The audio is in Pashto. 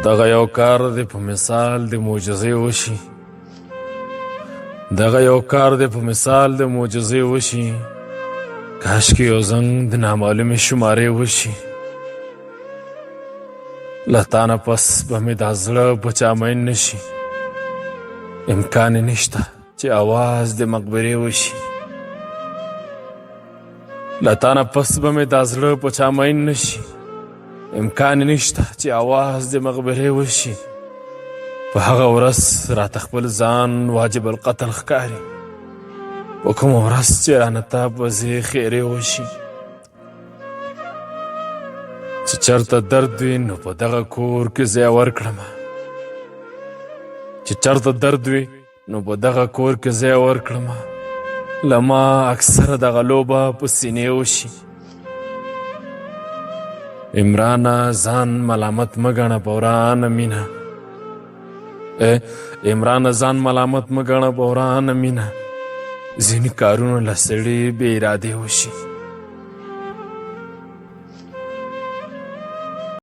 دغه یو کار دی په مثال د معجزې وشي دغه یو کار دی په مثال د معجزې وشي کاشکې یو زنګ د نامعلومې شمارې وشي له تا نه پس به مې دا زړه په چا مین نه شي امکان یې نشته چې اواز د مقبرې وشي له تا نه پس به مې دا زړه په چا مین نه شي امکان یې نشته چې اواز د مقبرې وشي په هغه ورځ راته خپل ځان واجب القتل ښکاري په کومه ورځ چې رانه تا پسې خیرې وشي چې چېرته درد وي نو په دغه کور کې ځای ورکړمه چې چېرته درد وي نو په دغه کور کې ځای ورکړمه له ما اکثره دغه لوبه په سینې وشي عمرانه ځان ملامت مه ګڼه په ورانه مینه عمرانه ځان ملامت مه ګڼه په ورانه مینه ځینې کارونه له سړي بې ارادې وشي